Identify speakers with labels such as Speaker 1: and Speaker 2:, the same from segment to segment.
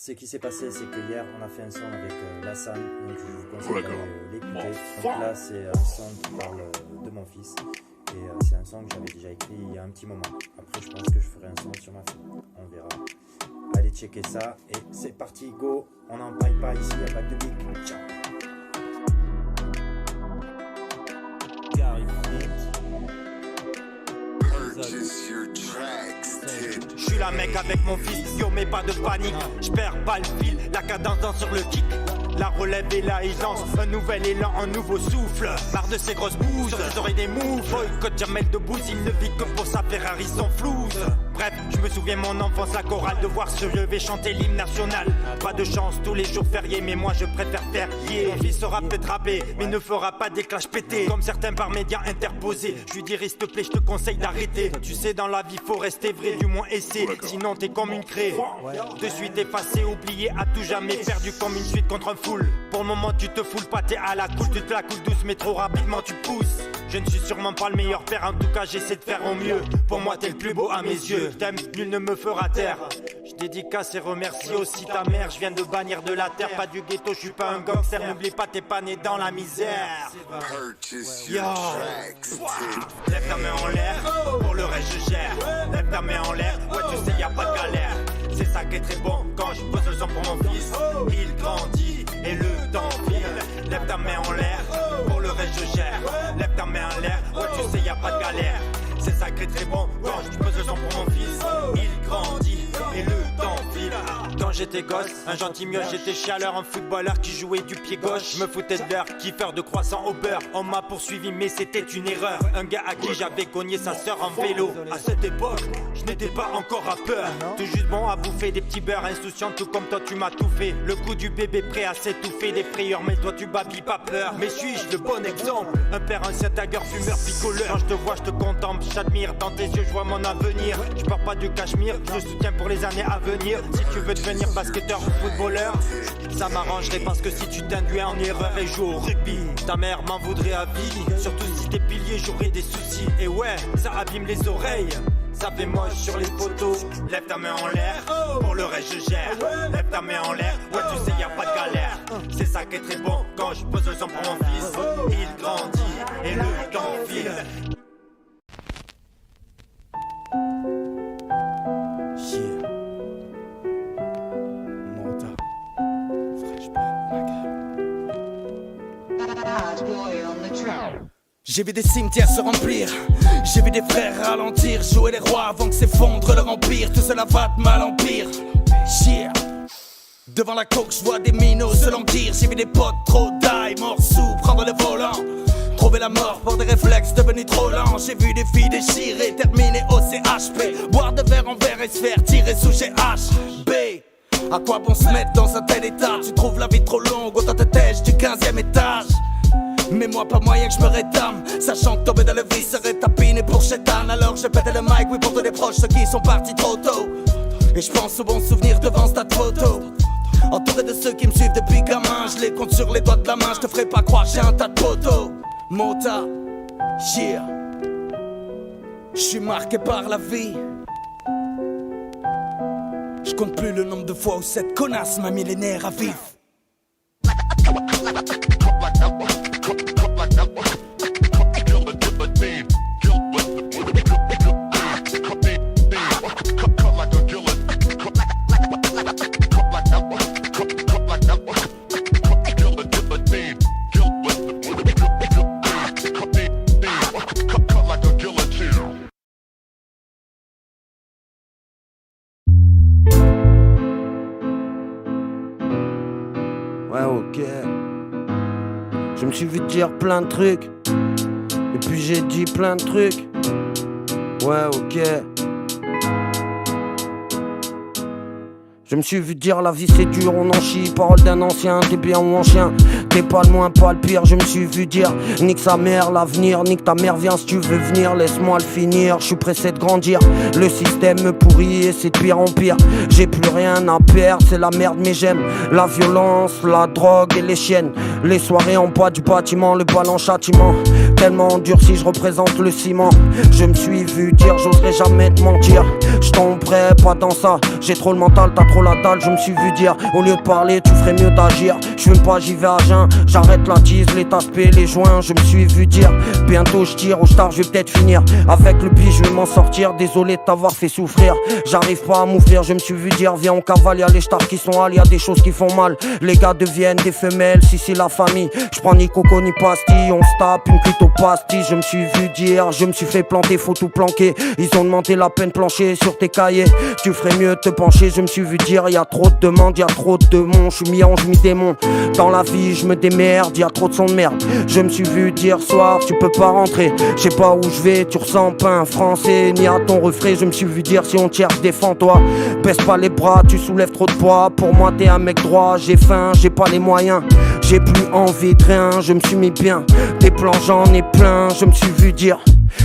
Speaker 1: Ce qui s'est passé, c'est que hier, on a fait un son avec Lassan, donc je vous conseille de l'écouter. Donc là, c'est un son qui parle de mon fils, et c'est un son que j'avais déjà écrit il y a un petit moment. Après, je pense que je ferai un son sur ma fille, on verra. Allez checker ça, et c'est parti, go. On n'en parle pas ici, il n'y a pas de big. Ciao.
Speaker 2: Je suis la mec avec mon fils, yo mais pas de panique. Je perds pas le fil, la cadence danse sur le kick. La relève et la aisance, un nouvel élan, un nouveau souffle. Marre de ces grosses bouses, sur les oreilles des moves. Boycott Jamel de Bouze, il ne vit que pour sa Ferrari sans flouze. Bref, je me souviens mon enfance, la chorale, de voir se lever chanter l'hymne national. Pas de chance, tous les jours fériés, mais moi je préfère faire lier. Mon fils sera peut-être rappé, mais ne fera pas des clashs pétés. Comme certains par médias interposés, je lui dirai s'il te plaît, je te conseille d'arrêter. Tu sais, dans la vie, faut rester vrai, du moins essayer. Sinon t'es comme une craie, de suite effacé, oublié à tout jamais, perdu comme une suite contre un full. Pour le moment tu te foules pas, t'es à la cool, tu te la coules douce mais trop rapidement tu pousses. Je ne suis sûrement pas le meilleur père, en tout cas j'essaie de faire au mieux. Pour moi t'es le plus beau à mes yeux, t'aimes, nul ne me fera taire. Je dédicace et remercie aussi ta mère, je viens de bannir de la terre, pas du ghetto, je suis pas un gangster, n'oublie pas t'es pas né dans la misère. Yo, lève ta main en l'air, pour le reste je gère. Lève ta main en l'air, ouais tu sais y a pas de galère. C'est ça qui est très bon quand je pose le son pour mon fils. Il grandit et le temps file. Lève ta main en l'air, pour le reste je gère. Lève ta main en l'air, ouais tu sais y a pas de galère. C'est ça qui est très bon quand je pose le son pour mon fils. Il grandit et le temps file. Quand j'étais gosse, un gentil mioche, j'étais chialeur, un footballeur qui jouait du pied gauche. Je me foutais de l'heure, kiffeur de croissant au beurre. On m'a poursuivi mais c'était une erreur. Un gars à qui j'avais cogné sa sœur en vélo. À cette époque, je n'étais pas encore rappeur. Tout juste bon à bouffer des petits beurres, insouciant tout comme toi tu m'as tout fait. Le coup du bébé prêt à s'étouffer, des frayeurs mais toi tu babilles pas peur. Mais suis-je le bon exemple? Un père, ancien tagger, fumeur, picoleur. Quand je te vois, je te contemple, j'admire. Dans tes yeux, je vois mon avenir. Je pars pas du cachemire, je soutiens pour les années à venir. Si tu veux devenir basketteur ou footballeur, ça m'arrangerait parce que si tu t'induis en erreur et joues au rugby, ta mère m'en voudrait à vie. Surtout si t'es pilier, j'aurais des soucis. Et ouais, ça abîme les oreilles, ça fait moche sur les poteaux. Lève ta main en l'air, pour le reste je gère. Lève ta main en l'air, ouais tu sais y a pas de galère. C'est ça qui est très bon quand je pose le son pour mon fils. Il grandit et le temps file.
Speaker 1: Yeah. Monta. Fresh ma gueule.
Speaker 3: J'ai vu des cimetières se remplir, j'ai vu des frères ralentir, jouer les rois avant que s'effondre leur empire. Tout cela va de mal en pire. Yeah. Devant la coque, je vois des minots se languir. J'ai vu des potes trop die, morts sous, prendre le volant. Trouver la mort pour des réflexes devenus trop lents. J'ai vu des filles déchirées, terminer au CHP. Boire de verre en verre et se faire tirer sous GHB. À quoi bon se mettre dans un tel état? Tu trouves la vie trop longue, autant te tèche du 15e étage. Mais moi pas moyen que je me rétame, sachant que tomber dans le vice serait tapiné pour chétan. Alors je pète le mic, oui pour tous les proches, ceux qui sont partis trop tôt. Et je pense aux bons souvenirs devant cette photo. Entouré de ceux qui me suivent depuis gamin, je les compte sur les doigts de la main, je te ferai pas croire j'ai un tas de poteaux. Mota, yeah. Je suis marqué par la vie. Je compte plus le nombre de fois où cette connasse m'a mis les nerfs à vif.
Speaker 4: Ouais, ok. Je me suis vu dire plein de trucs. Et puis j'ai dit plein de trucs. Ouais, ok. Je me suis vu dire la vie c'est dur, on en chie. Parole d'un ancien, t'es bien ou en chien. T'es pas le moins, pas le pire. Je me suis vu dire nique sa mère, l'avenir. Nique ta mère, viens si tu veux venir. Laisse-moi le finir, je suis pressé de grandir. Le système me pourrit et c'est de pire en pire. J'ai plus rien à perdre, c'est la merde mais j'aime la violence, la drogue et les chiennes. Les soirées en bas du bâtiment, le bal en châtiment. tellement endurci, je représente le ciment. Je me suis vu dire, j'oserais jamais te mentir. Je tomberai pas dans ça, j'ai trop le mental, t'as trop la dalle. Je me suis vu dire, au lieu de parler, tu ferais mieux d'agir. Je fume pas, j'y vais à jeun, j'arrête la tease, les taspes, les joints. Je me suis vu dire, bientôt je tire, au star je vais peut-être finir. Avec le pli, je vais m'en sortir, désolé de t'avoir fait souffrir. J'arrive pas à m'ouvrir, je me suis vu dire, viens on cavale, y'a les stars qui sont hal, y'a des choses qui font mal. Les gars deviennent des femelles, si c'est la famille. Je prends ni coco ni pastille, on se tape une cuite aux pastilles. Je me suis vu dire, je me suis fait planter, faut tout planquer. Ils ont demandé la peine plancher sur tes cahiers. Tu ferais mieux de te pencher, je me suis vu dire, y'a trop de demandes, y'a trop de démons. Je suis mi-ange, mi-démon. Dans la vie, je me démerde, y'a trop de son de merde. Je me suis vu dire, soir, tu peux pas rentrer. Je sais pas où je vais, tu ressens pas un français, ni à ton refrain. Je me suis vu dire, si on tire, défends-toi. Baisse pas les bras, tu soulèves trop de poids. Pour moi, t'es un mec droit, j'ai faim, j'ai pas les moyens. J'ai plus envie de rien, je me suis mis bien. Des plans, j'en ai plein, je me suis vu dire.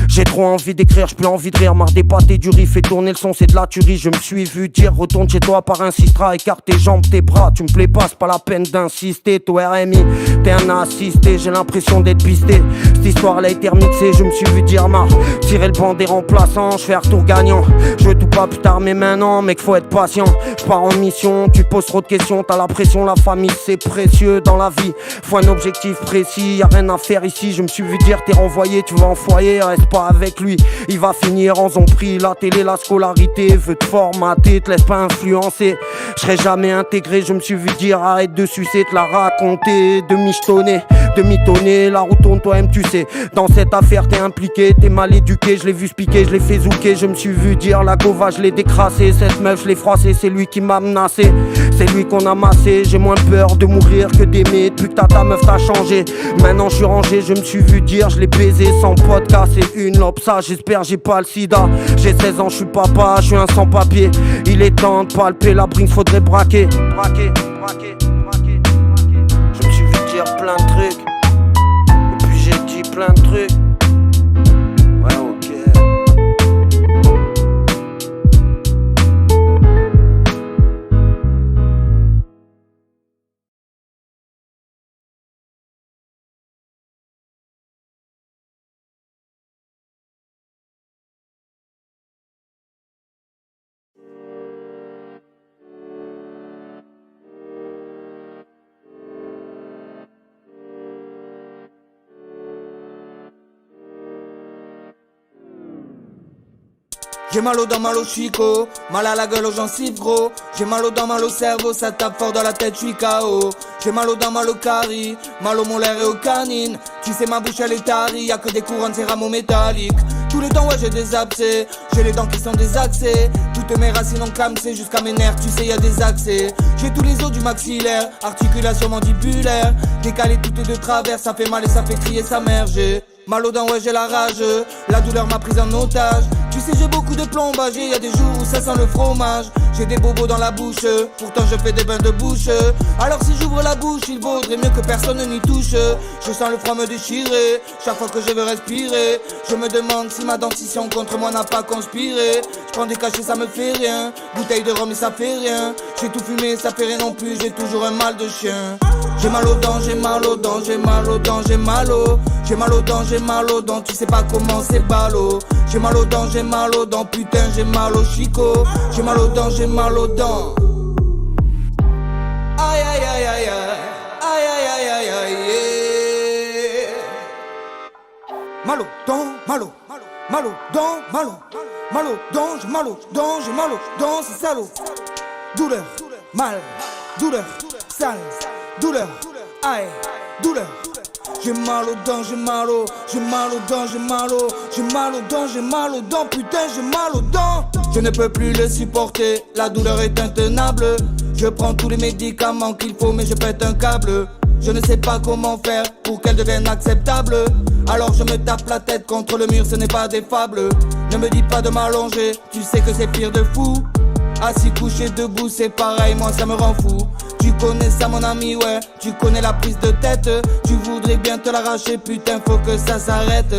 Speaker 4: J'ai trop envie d'écrire, j'ai plus envie de rire. Marre des pâtes et du riz, fais tourner le son, c'est de la tuerie. Je me suis vu dire, retourne chez toi par un cistrat. Écarte tes jambes, tes bras, tu me plais pas, c'est pas la peine d'insister. Toi RMI, t'es un assisté, j'ai l'impression d'être pisté. Cette histoire elle a été remixée, je me suis vu dire marre. Tirer le banc des remplaçants, je fais un retour gagnant. Je veux tout pas plus tard mais maintenant, mec faut être patient. Je pars en mission, tu te poses trop de questions. T'as la pression, la famille c'est précieux dans la vie. Faut un objectif précis, y'a rien à faire ici. Je me suis vu dire t'es renvoyé, tu vas en foyer. Reste pas avec lui, il va finir en zombie. La télé, la scolarité, veut te formater, te laisse pas influencer. Je serai jamais intégré, je me suis vu dire arrête de sucer, te la raconter, de michetonner, de mitonner. La route tourne toi-même tu sais. Dans cette affaire t'es impliqué, t'es mal éduqué. Je l'ai vu se piquer, je l'ai fait zouker. Je me suis vu dire la gova, je l'ai décrassé. Cette meuf je l'ai froissé, c'est lui qui m'a menacé. C'est lui qu'on a massé, j'ai moins peur de mourir que d'aimer. Depuis que ta meuf t'a changé, maintenant je suis rangé. Je me suis vu dire je l'ai baisé sans podcast et une lope. Ça j'espère j'ai pas le sida. J'ai 16 ans, je suis papa, je suis un sans-papier. Il est temps de palper la brinque, faudrait braquer. Braquer. Je me suis vu dire plein de trucs. Et puis j'ai dit plein de trucs. Ouais ok.
Speaker 5: J'ai mal aux dents, mal au chico, mal à la gueule, aux gencives gros. J'ai mal aux dents, mal au cerveau, ça tape fort dans la tête, j'suis KO. J'ai mal aux dents, mal au carie, mal au molaire et aux canines. Tu sais ma bouche elle est tarie, y'a que des couronnes, c'est rameaux métalliques. Tous les temps ouais j'ai des abcès, j'ai les dents qui sont désaxées. Toutes mes racines ont clamsé jusqu'à mes nerfs, tu sais y'a des accès. J'ai tous les os du maxillaire, articulation mandibulaire. Décalé toutes de travers, ça fait mal et ça fait crier sa mère. J'ai mal aux dents, ouais j'ai la rage, la douleur m'a prise en otage. Tu sais j'ai beaucoup de plombage et y'a des jours où ça sent le fromage. J'ai des bobos dans la bouche, pourtant je fais des bains de bouche. Alors si j'ouvre la bouche, il vaudrait mieux que personne n'y touche. Je sens le froid me déchirer, chaque fois que je veux respirer. Je me demande si ma dentition contre moi n'a pas conspiré. Je prends des cachets, ça me fait rien, bouteille de rhum et ça fait rien. J'ai tout fumé, ça fait rien non plus, j'ai toujours un mal de chien. J'ai mal aux dents, j'ai mal aux dents, j'ai mal aux dents, j'ai mal aux. J'ai mal aux dents, j'ai mal aux dents, tu sais pas comment c'est ballot. J'ai mal aux dents, j'ai mal aux dents, putain j'ai mal au chico. J'ai mal aux dents, j'ai mal aux dents. Aïe aïe aïe aïe aïe aïe aïe aïe aïe aïe. Mal aux dents, mal aux dents, mal aux dents, j'ai mal aux dents, j'ai mal aux dents, c'est salaud. Douleur, mal, douleur, sale, douleur, aïe, douleur. J'ai mal aux dents, j'ai mal aux dents, j'ai mal aux dents, j'ai mal aux dents, putain j'ai mal aux dents. Je ne peux plus le supporter, la douleur est intenable. Je prends tous les médicaments qu'il faut mais je pète un câble. Je ne sais pas comment faire pour qu'elle devienne acceptable. Alors je me tape la tête contre le mur, ce n'est pas des fables. Ne me dis pas de m'allonger, tu sais que c'est pire de fou. Assis, couché, debout, c'est pareil, moi ça me rend fou. Tu connais ça mon ami, ouais, tu connais la prise de tête. Tu voudrais bien te l'arracher, putain faut que ça s'arrête.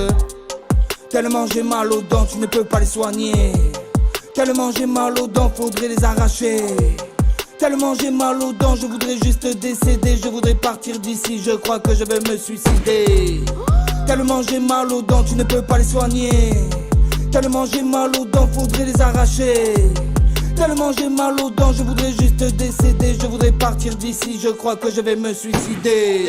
Speaker 5: Tellement j'ai mal aux dents, tu ne peux pas les soigner. Tellement j'ai mal aux dents, faudrait les arracher. Tellement j'ai mal aux dents, je voudrais juste décéder. Je voudrais partir d'ici, je crois que je vais me suicider. Tellement j'ai mal aux dents, tu ne peux pas les soigner. Tellement j'ai mal aux dents, faudrait les arracher. Tellement j'ai mal aux dents, je voudrais juste décéder. Je voudrais partir d'ici, je crois que je vais me suicider.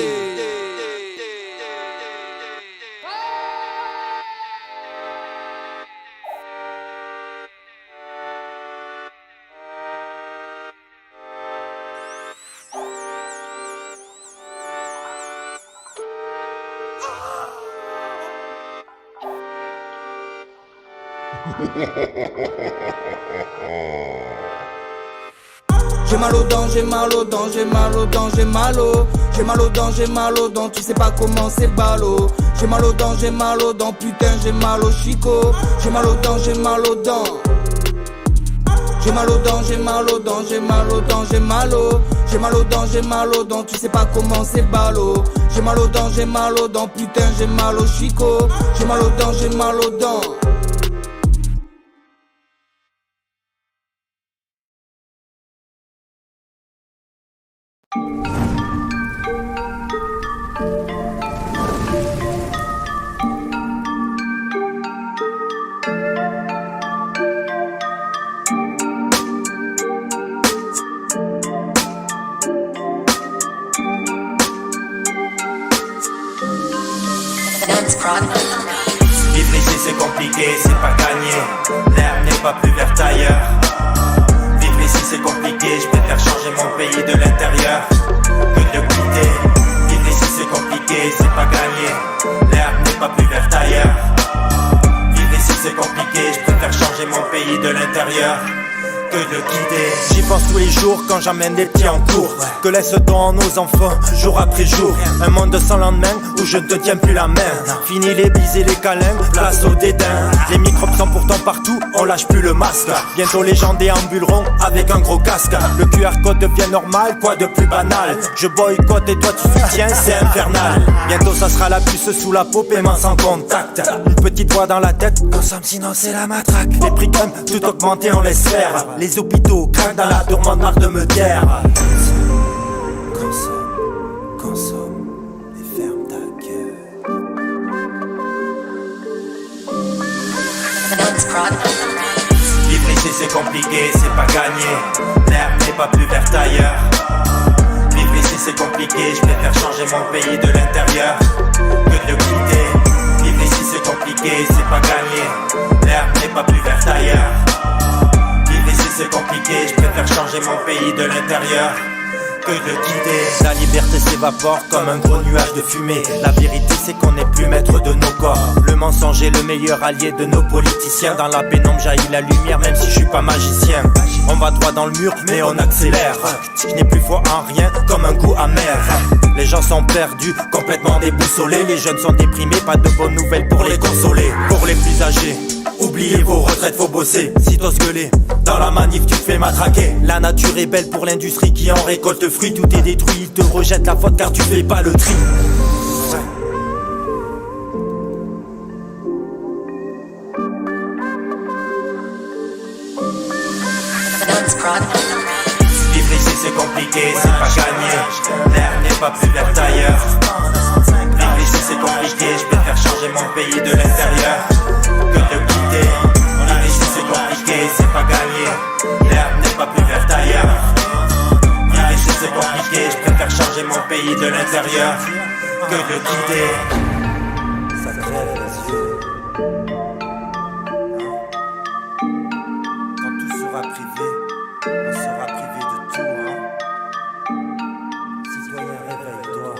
Speaker 5: J'ai mal aux dents, j'ai mal aux dents, j'ai mal aux dents, j'ai mal aux. J'ai mal aux dents, j'ai mal aux dents, tu sais pas comment c'est ballot. J'ai mal aux dents, j'ai mal aux dents, putain j'ai mal au chicot. J'ai mal aux dents, j'ai mal aux dents. J'ai mal aux dents, j'ai mal aux dents, j'ai mal aux dents, j'ai mal aux. J'ai mal aux dents, j'ai mal aux dents, tu sais pas comment c'est ballot. J'ai mal aux dents, j'ai mal aux dents, putain j'ai mal au chicot. J'ai mal aux dents, j'ai mal aux dents.
Speaker 2: Vivre ici c'est compliqué, c'est pas gagné. L'herbe n'est pas plus verte ailleurs. Vivre ici c'est compliqué, je préfère changer mon pays de l'intérieur que de le quitter. Vivre ici c'est compliqué, c'est pas gagné. L'herbe n'est pas plus verte ailleurs. Vivre ici c'est compliqué, je préfère changer mon pays de l'intérieur que de le quitter. J'y pense tous les jours quand j'emmène les petits en cours. Que laisse-t-on à nos enfants jour après jour? Un monde sans lendemain où je ne te tiens plus la main. Fini les bises et les câlins, place au dédain. Les microbes sont pourtant partout, on lâche plus le masque. Bientôt les gens déambuleront avec un gros casque. Le QR code devient normal, quoi de plus banal? Je boycotte et toi tu soutiens, c'est infernal. Bientôt ça sera la puce sous la peau, paiement sans contact. Une petite voix dans la tête, consomme sinon c'est la matraque. Les prix comme tout augmenté on laisse faire. Les hôpitaux craquent dans la tourmente, marre de me taire. Consomme et ferme ta gueule. Vivre ici c'est compliqué, c'est pas gagné. L'herbe n'est pas plus verte ailleurs. Vivre ici c'est compliqué, je préfère changer mon pays de l'intérieur que de le quitter. Vivre ici c'est compliqué, c'est pas gagné. L'herbe n'est pas plus verte ailleurs. Vivre ici c'est compliqué, je préfère changer mon pays de l'intérieur que de quitter. La liberté s'évapore comme un gros nuage de fumée. La vérité c'est qu'on n'est plus maître de nos corps. Le mensonge est le meilleur allié de nos politiciens. Dans la pénombre jaillit la lumière même si je suis pas magicien. On va droit dans le mur mais on accélère. Je n'ai plus foi en rien comme un goût amer. Les gens sont perdus, complètement déboussolés. Les jeunes sont déprimés, pas de bonnes nouvelles pour les consoler. Pour les plus âgés, oubliez vos retraites, faut bosser. Si t'oses gueuler, dans la manif tu te fais matraquer. La nature est belle pour l'industrie qui en récolte fruit. Tout est détruit, ils te rejettent la faute car tu fais pas le tri. Vivre ici c'est compliqué, c'est pas gagné. L'herbe n'est pas plus verte ailleurs. Vivre ici c'est compliqué, je préfère changer mon pays de l'intérieur que de le quitter. Vivre ici c'est compliqué, c'est pas gagné. L'herbe n'est pas plus verte ailleurs. Vivre ici c'est compliqué, je préfère changer mon pays de l'intérieur que de le quitter. Ça crève les yeux. Quand tout sera privé, on sera privé de tout, hein. Citoyen, réveille-toi.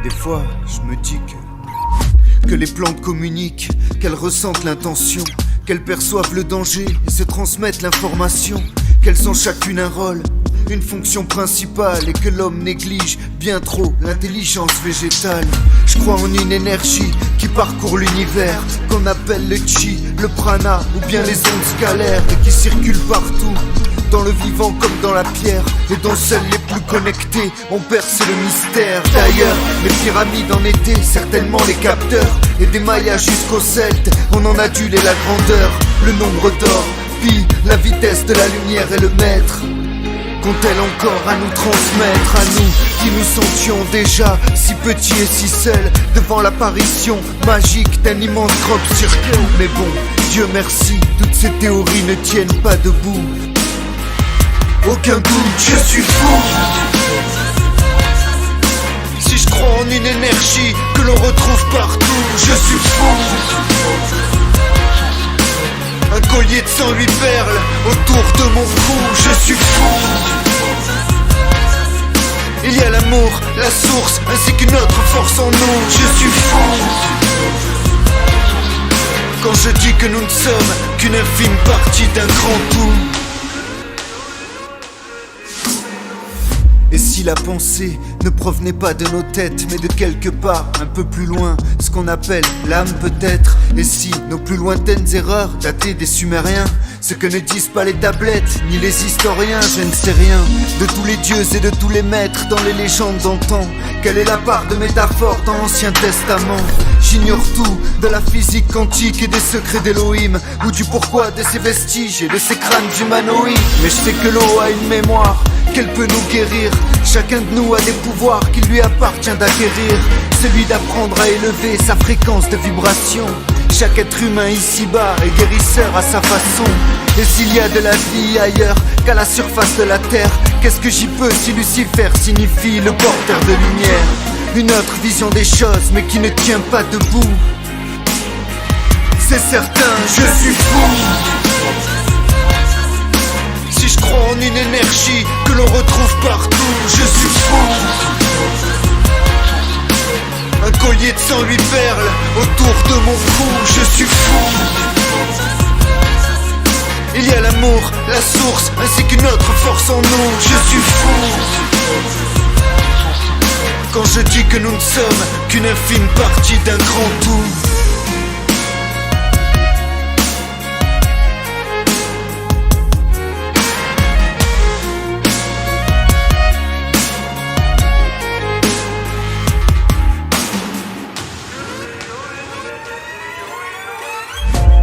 Speaker 6: Des fois, je me dis que les plantes communiquent, qu'elles ressentent l'intention, qu'elles perçoivent le danger et se transmettent l'information, qu'elles ont chacune un rôle, une fonction principale et que l'homme néglige bien trop l'intelligence végétale. Je crois en une énergie qui parcourt l'univers, qu'on appelle le chi, le prana ou bien les ondes scalaires, et qui circulent partout, dans le vivant comme dans la pierre, et dont seuls les plus connectés ont percé le mystère. D'ailleurs, les pyramides en étaient certainement les capteurs, et des Mayas jusqu'aux Celtes, on en adule la grandeur, le nombre d'or, pi, la vitesse de la lumière et le maître. Qu'ont-elles encore à nous transmettre, à nous qui nous sentions déjà si petits et si seuls devant l'apparition magique d'un immense crop circle. Mais bon, Dieu merci, toutes ces théories ne tiennent pas debout. Aucun doute, je suis fou. Si je crois en une énergie que l'on retrouve partout, je suis fou. Un collier de 108 perles autour de mon cou, je suis fou. Il y a l'amour, la source, ainsi qu'une autre force en nous, je suis fou. Quand je dis que nous ne sommes qu'une infime partie d'un grand tout. Et si la pensée ne provenait pas de nos têtes, mais de quelque part, un peu plus loin, ce qu'on appelle l'âme peut-être. Et si nos plus lointaines erreurs dataient des Sumériens, ce que ne disent pas les tablettes, ni les historiens, je ne sais rien de tous les dieux et de tous les maîtres dans les légendes d'antan. Quelle est la part de métaphore dans l'Ancien Testament? J'ignore tout de la physique quantique et des secrets d'Elohim, ou du pourquoi de ces vestiges et de ces crânes humanoïdes. Mais je sais que l'eau a une mémoire, qu'elle peut nous guérir. Chacun de nous a des pouvoirs qu'il lui appartient d'acquérir, celui d'apprendre à élever sa fréquence de vibration. Chaque être humain ici-bas est guérisseur à sa façon. Et s'il y a de la vie ailleurs qu'à la surface de la terre, qu'est-ce que j'y peux si Lucifer signifie le porteur de lumière? Une autre vision des choses mais qui ne tient pas debout. C'est certain, je suis fou. Si je crois en une énergie que l'on retrouve partout, je suis fou. Un collier de 108 perles autour de mon cou, je suis fou. Il y a l'amour, la source, ainsi qu'une autre force en nous, je suis fou. Quand je dis que nous ne sommes qu'une infime partie d'un grand tout.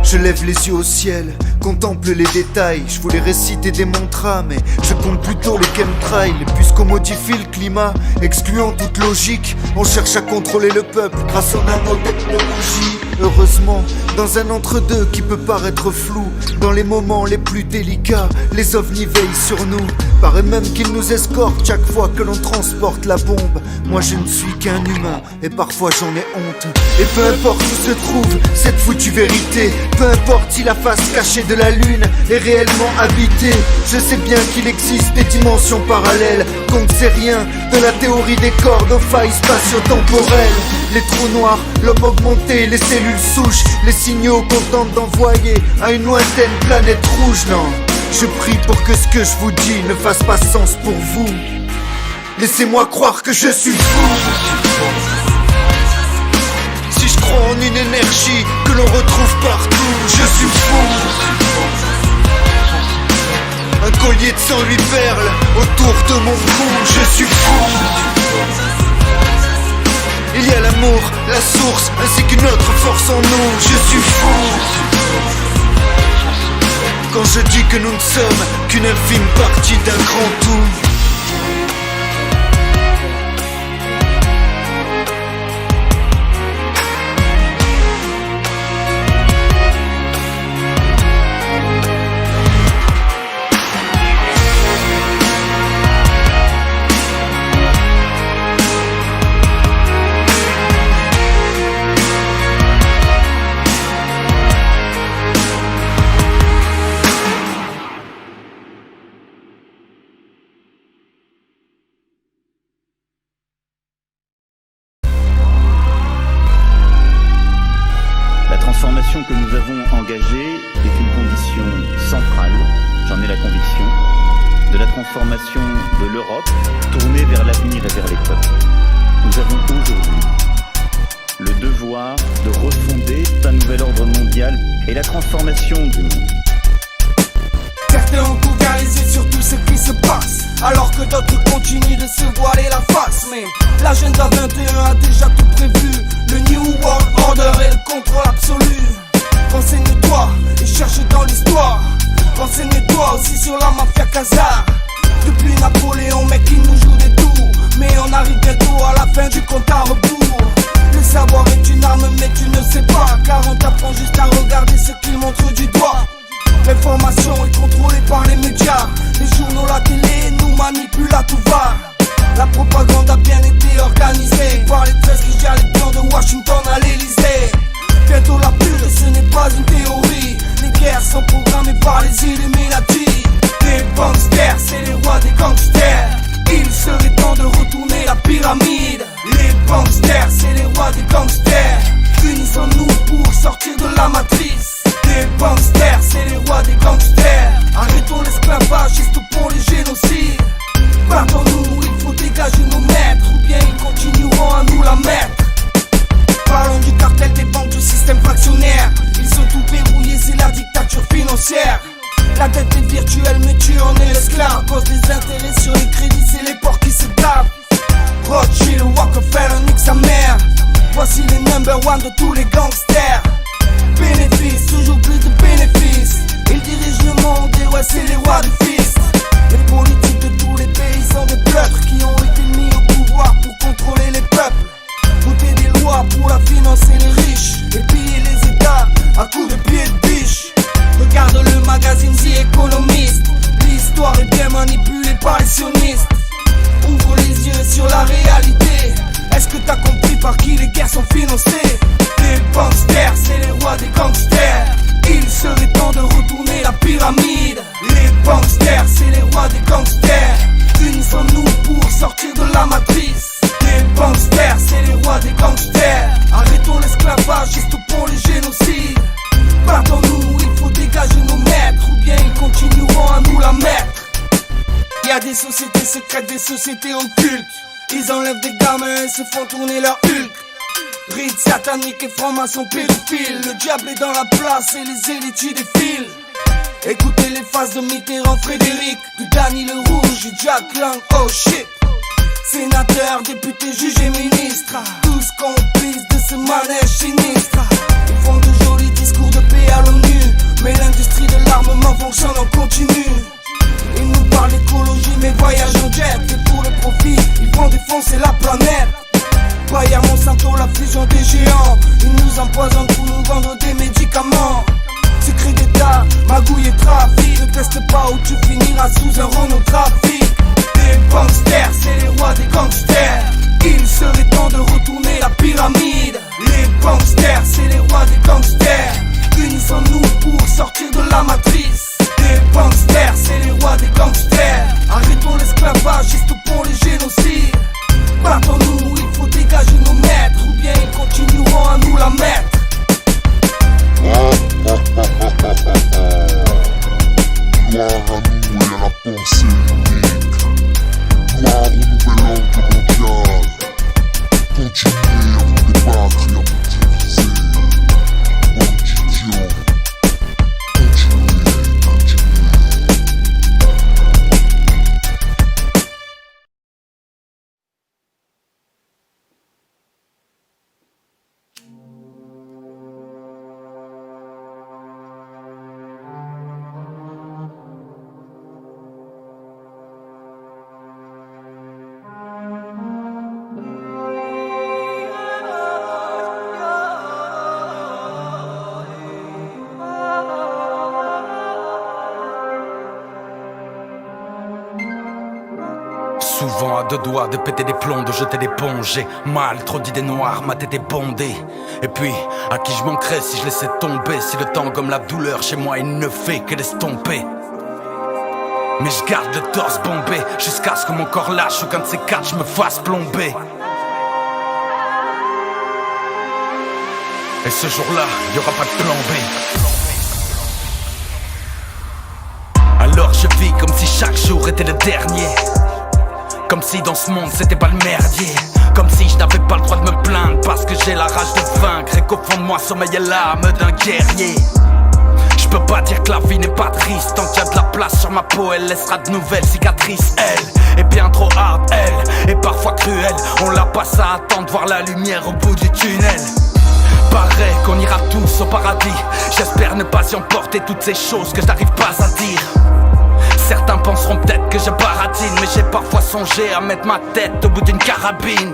Speaker 6: Je lève les yeux au ciel, contemple les détails. Je voulais réciter des mantras, mais je compte plutôt les chemtrails. Puisqu'on modifie le climat, excluant toute logique, on cherche à contrôler le peuple grâce aux nanotechnologies. Heureusement, dans un entre-deux qui peut paraître flou, dans les moments les plus délicats, les ovnis veillent sur nous. Paraît même qu'ils nous escortent chaque fois que l'on transporte la bombe. Moi je ne suis qu'un humain, et parfois j'en ai honte. Et peu importe où se trouve cette foutue vérité, peu importe si la face cachée de la lune est réellement habitée, je sais bien qu'il existe des dimensions parallèles, qu'on ne sait rien de la théorie des cordes aux failles spatio-temporelles. Les trous noirs, l'homme augmenté, les cellules souches, les signaux qu'on tente d'envoyer à une lointaine planète rouge. Non, je prie pour que ce que je vous dis ne fasse pas sens pour vous. Laissez-moi croire que je suis fou. Si je crois en une énergie que l'on retrouve partout, je suis fou. Un collier de 108 perles autour de mon cou, je suis fou. Il y a l'amour, la source, ainsi qu'une autre force en nous, je suis fou. Quand je dis que nous ne sommes qu'une infime partie d'un grand tout.
Speaker 7: de la transformation de l'Europe tournée vers l'avenir et vers les peuples. Nous avons aujourd'hui le devoir de refonder un nouvel ordre mondial et la transformation du monde.
Speaker 5: Certains ont ouvert les yeux sur tout ce qui se passe, alors que d'autres continuent de se voiler la face. Mais l'agenda 21 a déjà tout prévu, le New World Order et le contrôle absolu. Renseigne-toi et cherche dans l'histoire, renseigne-toi aussi sur la mafia Khazar. Depuis Napoléon, mec, il nous joue des tours, mais on arrive bientôt à la fin du compte à rebours. Le savoir est une arme mais tu ne sais pas, car on t'apprend juste à regarder ce qu'ils montrent du doigt. L'information est contrôlée par les médias, les journaux, la télé nous manipulent à tout va. La propagande a bien été organisée par les 13 qui gèrent les plans de Washington à l'Elysée. Bientôt la pure et ce n'est pas une théorie, les guerres sont programmées par les Illuminati. Les gangsters, c'est les rois des gangsters, il serait temps de retourner la pyramide. Les gangsters, c'est les rois des gangsters, unissons-nous pour sortir de la matrice. Les gangsters, c'est les rois des gangsters, arrêtons l'esclavage juste pour les génocides. Partons-nous, il faut dégager nos maîtres, ou bien ils continueront à nous la mettre. Parlons du cartel des banques, du système fractionnaire, ils sont tout verrouillés, c'est la dictature financière. La dette est virtuelle mais tu en es l'esclave, à cause des intérêts sur les crédits, c'est les porcs qui se tapent. Rothschild, Rockefeller, nique sa mère, voici les number one de tous les gangsters. Bénéfices, toujours plus de bénéfices, ils dirigent le monde et ouais c'est les rois du fist. Les politiques de tous les pays sont des pleutres qui ont été mis au pouvoir pour contrôler les peuples. Voter des lois pour la financer les riches et piller les états à coups de pieds de biche. Regarde le magazine The Economist, l'histoire est bien manipulée par les sionistes. Ouvre les yeux sur la réalité, est-ce que t'as compris par qui les guerres sont financées? Les gangsters, c'est les rois des gangsters, il serait temps de retourner la pyramide. Les gangsters, c'est les rois des gangsters, unissons-nous pour sortir de la matrice. Les gangsters, c'est les rois des gangsters, arrêtons l'esclavage juste pour les génocides. Partons-nous, il faut dégager nos maîtres, ou bien ils continueront à nous la mettre. Y a des sociétés secrètes, des sociétés occultes, ils enlèvent des gamins et se font tourner leur Hulk. Rites sataniques et francs-maçons pédophiles, le diable est dans la place et les élites y défilent. Écoutez les phases de Mitterrand, Frédéric, de Dany le Rouge, Jack Lang, oh shit. Sénateurs, députés, juges et ministres, tous complices de ce manège sinistre. Ils font de jolis discours de paix à l'ONU, mais l'industrie de l'armement fonctionne en continu. Ils nous parlent d'écologie mais voyagent en jet, et pour le profit, ils vont défoncer la planète. Bayer Monsanto, la fusion des géants, ils nous empoisonnent pour nous vendre des médicaments. Secret d'état, magouille et trafic, ne teste pas ou tu finiras sous un Renault Trafic. Les gangsters, c'est les rois des gangsters, il serait temps de retourner la pyramide. Les gangsters, c'est les rois des gangsters, unissons-nous pour sortir de la matrice. Les gangsters, c'est les rois des gangsters, arrêtons l'esclavage juste pour les génocides. Partons-nous, il faut dégager nos maîtres, ou bien ils continueront à nous la mettre.
Speaker 8: Gloire à nous et à la pensée unique, gloire au nouvel ordre mondial. Continuez à vous débattre et à vous diviser, bande d'idiots.
Speaker 3: Souvent à deux doigts de péter des plombs, de jeter des ponts. J'ai mal, trop d'idées noires, ma tête est bondée. Et puis, à qui je manquerais si je laissais tomber? Si le temps gomme la douleur, chez moi il ne fait que l'estomper. Mais je garde le torse bombé, jusqu'à ce que mon corps lâche, aucun de ces quatre je me fasse plomber. Et ce jour-là, y'aura pas de plan B. Alors je vis comme si chaque jour était le dernier. Comme si dans ce monde c'était pas le merdier. Comme si je n'avais pas le droit de me plaindre parce que j'ai la rage de vaincre et qu'au fond de moi sommeillait l'âme d'un guerrier. Je peux pas dire que la vie n'est pas triste. Tant qu'il y a de la place sur ma peau, elle laissera de nouvelles cicatrices. Elle est bien trop hard, elle est parfois cruelle. On la passe à attendre voir la lumière au bout du tunnel. Paraît qu'on ira tous au paradis. J'espère ne pas y emporter toutes ces choses que je n'arrive pas à dire. Certains penseront peut-être que je baratine, mais j'ai parfois songé à mettre ma tête au bout d'une carabine.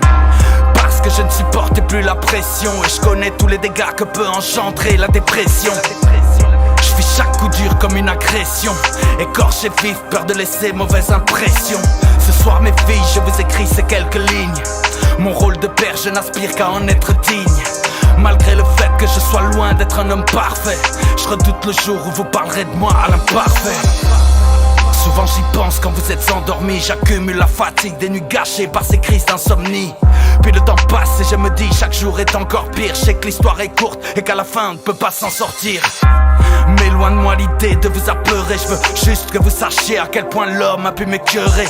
Speaker 3: Parce que je ne supportais plus la pression et je connais tous les dégâts que peut engendrer la dépression. Je vis chaque coup dur comme une agression. Écorché vif, peur de laisser mauvaise impression. Ce soir mes filles, je vous écris ces quelques lignes. Mon rôle de père, je n'aspire qu'à en être digne. Malgré le fait que je sois loin d'être un homme parfait, je redoute le jour où vous parlerez de moi à l'imparfait. Souvent j'y pense quand vous êtes endormis. J'accumule la fatigue des nuits gâchées par ces crises d'insomnie. Puis le temps passe et je me dis chaque jour est encore pire. Je sais que l'histoire est courte et qu'à la fin on ne peut pas s'en sortir. Mais loin de moi l'idée de vous apleurer. Je veux juste que vous sachiez à quel point l'homme a pu m'écœurer.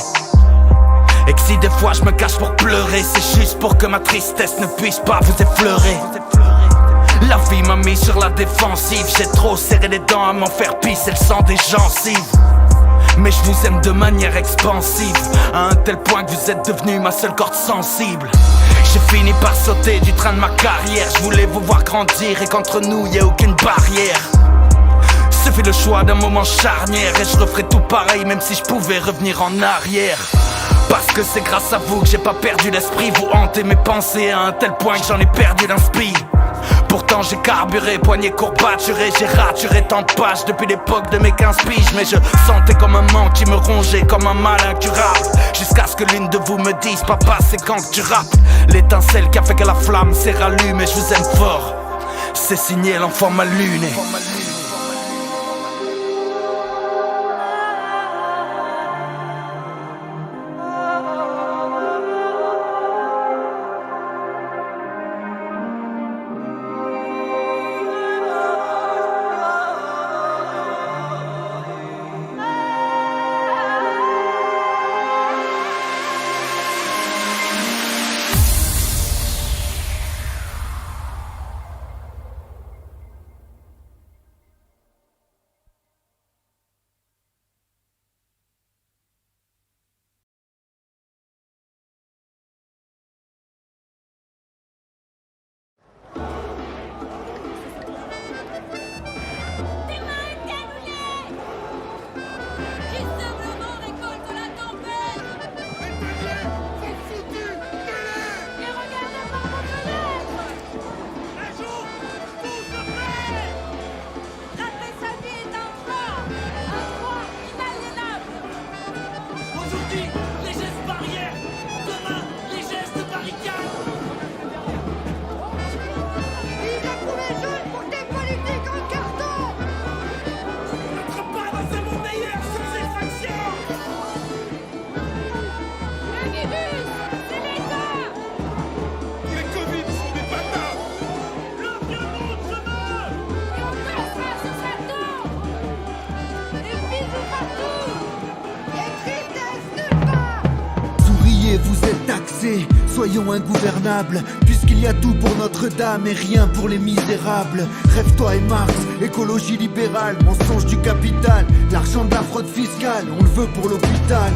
Speaker 3: Et que si des fois je me cache pour pleurer, c'est juste pour que ma tristesse ne puisse pas vous effleurer. La vie m'a mis sur la défensive. J'ai trop serré les dents à m'en faire pisser le sang des gencives. Mais je vous aime de manière expansive, à un tel point que vous êtes devenu ma seule corde sensible. J'ai fini par sauter du train de ma carrière. Je voulais vous voir grandir et qu'entre nous y ait aucune barrière. Ce fut le choix d'un moment charnière et je referais tout pareil même si je pouvais revenir en arrière. Parce que c'est grâce à vous que j'ai pas perdu l'esprit. Vous hantez mes pensées à un tel point que j'en ai perdu l'inspi. Pourtant j'ai carburé, poignet courbaturé. J'ai raturé tant de pages depuis l'époque de mes 15 piges. Mais je sentais comme un manque qui me rongeait comme un mal incurable. Jusqu'à ce que l'une de vous me dise: papa c'est quand que tu rappes. L'étincelle qui a fait que la flamme s'est rallumée. Je vous aime fort, c'est signé l'enfant m'a luné.
Speaker 6: Vous êtes taxés, soyons ingouvernables, puisqu'il y a tout pour Notre-Dame et rien pour les misérables. Rêve-toi et Marx, écologie libérale, mensonge du capital, l'argent de la fraude fiscale, on le veut pour l'hôpital.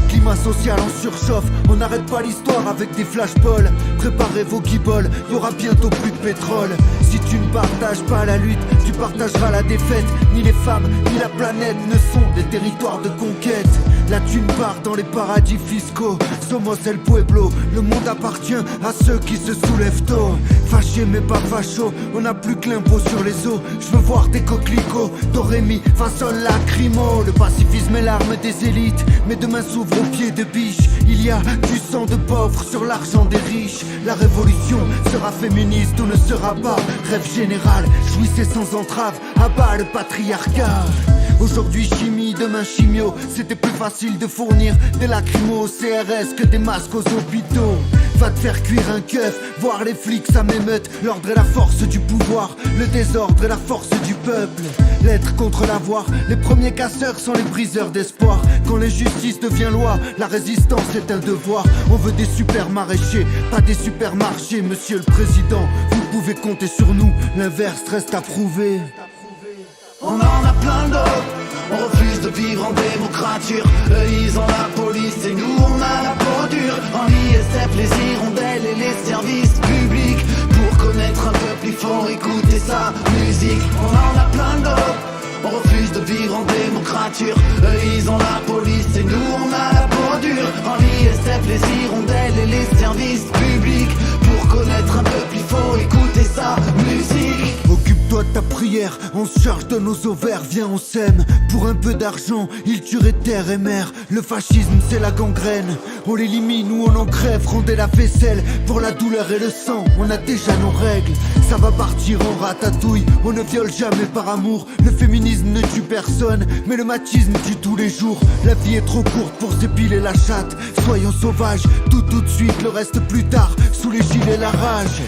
Speaker 6: Climat social en surchauffe, on n'arrête pas l'histoire avec des flashballs. Préparez vos guibolles, y'aura bientôt plus de pétrole. Si tu ne partages pas la lutte, tu partageras la défaite. Ni les femmes, ni la planète ne sont des territoires de conquête. La thune part dans les paradis fiscaux. Somos el pueblo, le monde appartient à ceux qui se soulèvent tôt. Fâché mais pas facho, on n'a plus que l'impôt sur les os. Je veux voir des coquelicots, Dorémy, fa sol lacrymo. Le pacifisme est l'arme des élites, mais demain s'ouvre au pied de biche. Il y a du sang de pauvres sur l'argent des riches. La révolution sera féministe ou ne sera pas. Rêve général, jouissez sans entrave, abat le patriarcat. Aujourd'hui chimie, demain chimio. C'était plus facile de fournir des lacrymos au CRS que des masques aux hôpitaux. Va te faire cuire un keuf, voir les flics ça m'émeute. L'ordre est la force du pouvoir, le désordre est la force du peuple. L'être contre l'avoir, les premiers casseurs sont les briseurs d'espoir. Quand l'injustice devient loi, la résistance est un devoir. On veut des super maraîchers, pas des supermarchés. Monsieur le Président, vous pouvez compter sur nous, l'inverse reste à prouver.
Speaker 9: On en a plein d'autres, on refuse de vivre en démocrature. Eux ils ont la police et nous on a la peau dure. En ISF les hirondelles et les services publics. Pour connaître un peuple il faut écouter sa musique. On en a plein d'autres, on refuse de vivre en démocrature. Eux ils ont la police et nous on a la peau dure. En ISF les hirondelles et les services publics. Pour connaître un peuple il faut écouter sa musique.
Speaker 6: Occupe-toi de ta prière, on se charge de nos ovaires, viens on sème. Pour un peu d'argent, ils tueraient terre et mer. Le fascisme c'est la gangrène, on l'élimine ou on en crève. Rendez la vaisselle pour la douleur et le sang, on a déjà nos règles. Ça va partir en ratatouille, on ne viole jamais par amour. Le féminisme ne tue personne, mais le machisme tue tous les jours. La vie est trop courte pour s'épiler la chatte. Soyons sauvages, tout de suite, le reste plus tard. Sous les gilets la rage.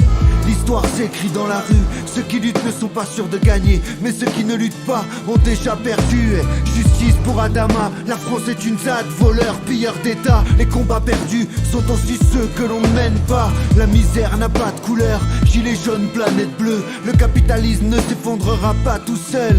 Speaker 6: L'histoire s'écrit dans la rue. Ceux qui luttent ne sont pas sûrs de gagner, mais ceux qui ne luttent pas ont déjà perdu. Justice pour Adama, la France est une ZAD. Voleurs, pilleurs d'État, les combats perdus sont aussi ceux que l'on ne mène pas. La misère n'a pas de couleur, gilet jaune, planète bleue. Le capitalisme ne s'effondrera pas tout seul.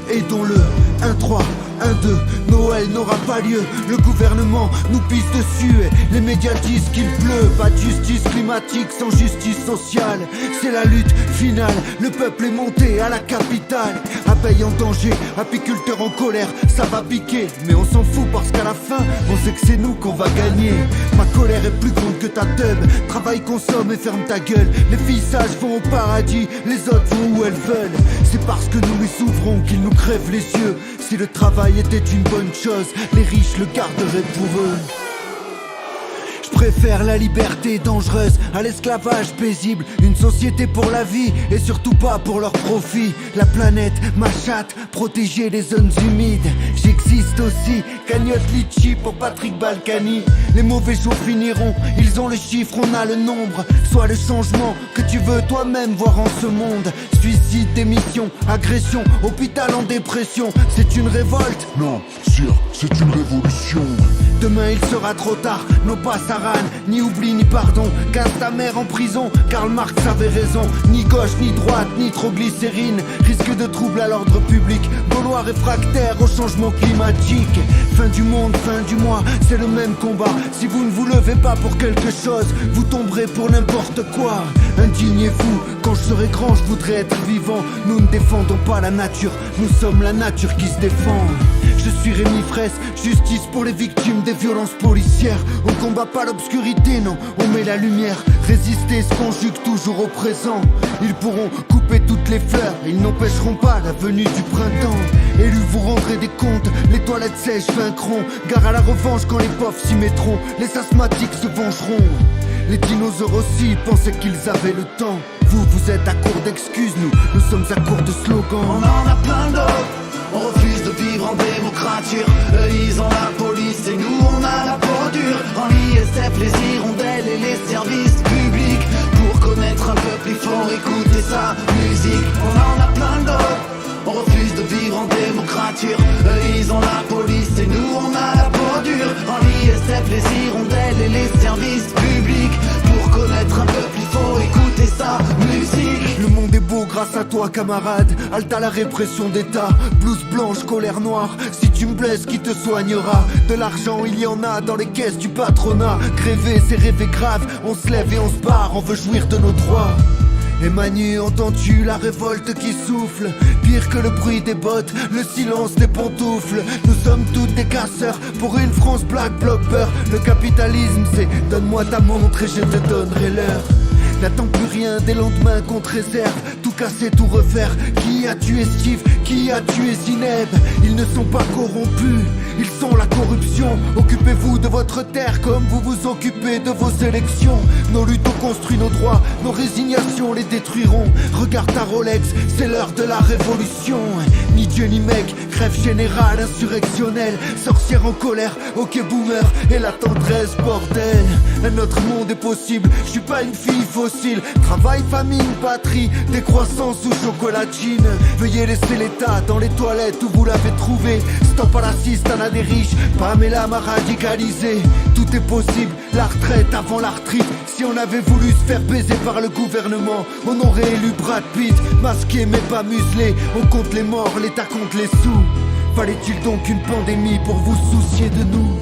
Speaker 6: Aidons-le, 1-3, 1-2, Noël n'aura pas lieu. Le gouvernement nous pisse dessus et les médias disent qu'il pleut. Pas de justice climatique sans justice sociale. C'est la lutte finale, le peuple est monté à la capitale. Abeilles en danger, apiculteurs en colère, ça va piquer. Mais on s'en fout parce qu'à la fin, on sait que c'est nous qu'on va gagner. Ma colère est plus grande que ta teub. Travaille, consomme et ferme ta gueule. Les filles sages vont au paradis, les autres vont où elles veulent. C'est parce que nous les ouvrons qu'ils nous crèvent les yeux. Si le travail était une bonne chose, les riches le garderaient pour eux. Je préfère la liberté dangereuse à l'esclavage paisible. Une société pour la vie et surtout pas pour leur profit. La planète, ma chatte, protéger les zones humides. J'existe aussi, cagnotte litchi pour Patrick Balkany. Les mauvais jours finiront, ils ont le chiffre, on a le nombre. Sois le changement que tu veux toi-même voir en ce monde. Suicide, démission, agression, hôpital en dépression. C'est une révolte?
Speaker 8: Non, sire, c'est une révolution.
Speaker 6: Demain il sera trop tard, non pas Saran, ni oubli ni pardon. 15 ta mère en prison, Karl Marx avait raison. Ni gauche ni droite, ni trop glycérine. Risque de trouble à l'ordre public. Gaulois réfractaires au changement climatique. Fin du monde, fin du mois, c'est le même combat. Si vous ne vous levez pas pour quelque chose, vous tomberez pour n'importe quoi. Indignez-vous, quand je serai grand je voudrais être vivant. Nous ne défendons pas la nature, nous sommes la nature qui se défend. Je suis Rémi Fraisse, justice pour les victimes des violences policières. On combat pas l'obscurité, non, on met la lumière. Résister se conjugue toujours au présent. Ils pourront couper toutes les fleurs, ils n'empêcheront pas la venue du printemps. Élus, vous rendrez des comptes, les toilettes sèches vaincront. Gare à la revanche quand les pauvres s'y mettront. Les asthmatiques se vengeront. Les dinosaures aussi pensaient qu'ils avaient le temps. Vous êtes à court d'excuses, nous sommes à court de slogans.
Speaker 9: On en a plein d'autres, on refuse de vivre en démocrature. Eux ils ont la police et nous on a la peau dure. En ISF les hirondelles et les services publics. Pour connaître un peuple il faut écouter sa musique. On en a plein d'autres, on refuse de vivre en démocrature. Eux ils ont la police et nous on a la peau dure. En ISF les hirondelles et les services publics. Pour connaître un peuple il faut écouter sa musique.
Speaker 6: Le monde est beau grâce à toi camarade. Halte à la répression d'État. Blouse blanche, colère noire. Si tu me blesses qui te soignera? De l'argent il y en a dans les caisses du patronat. Gréver c'est rêver grave. On se lève et on se barre, on veut jouir de nos droits. Et Manu, entends-tu la révolte qui souffle? Pire que le bruit des bottes, le silence des pantoufles. Nous sommes tous des casseurs pour une France black bloc peur. Le capitalisme c'est donne-moi ta montre et je te donnerai l'heure. N'attends plus rien des lendemains qu'on te réserve. Tout casser, tout refaire. Qui a tué Steve? Qui a tué Zineb? Ils ne sont pas corrompus, ils sont la corruption. Occupez-vous de votre terre comme vous vous occupez de vos élections. Nos luttes ont construit nos droits, nos résignations les détruiront. Regarde ta Rolex, c'est l'heure de la révolution. Ni Dieu ni mec, grève générale insurrectionnelle. Sorcière en colère, ok boomer et la tendresse bordel. un autre monde est possible. Je suis pas une fille fossile. Travail, famine, patrie, décroissance ou chocolatine. Veuillez laisser l'état dans les toilettes où vous l'avez trouvé. Stop à l'assistanat des riches, Pamela m'a radicalisé. Tout est possible, la retraite avant la retraite. Si on avait voulu se faire baiser par le gouvernement, on aurait élu Brad Pitt. Masqué mais pas muselé, on compte les morts, l'État compte les sous. Fallait-il donc une pandémie pour vous soucier de nous?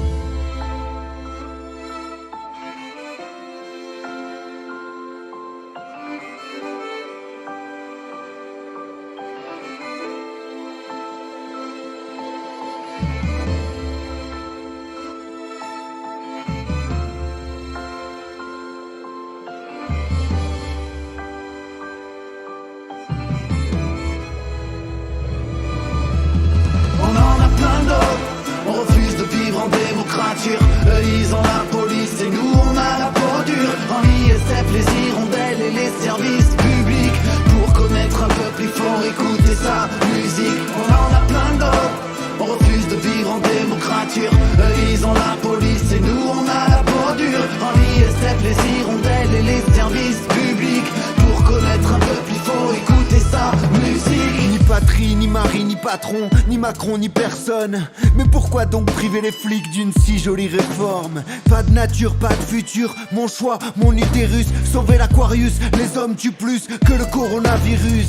Speaker 9: Eux ils ont la police et nous on a la peau dure. En ISF les hirondelles et les services publics. Pour connaître un peuple il faut écouter sa musique. On en a plein d'autres. On refuse de vivre en démocrature. Eux ils ont la police et nous on a la peau dure. En ISF les hirondelles et les services publics. Pour connaître un peuple il faut écouter sa musique.
Speaker 6: Ni patrie, ni mari, ni patron, ni Macron, ni personne. Mais pourquoi donc priver les flics d'une si jolie réforme? Pas de nature, pas de futur, mon choix, mon utérus. Sauver l'Aquarius, les hommes tuent plus que le coronavirus.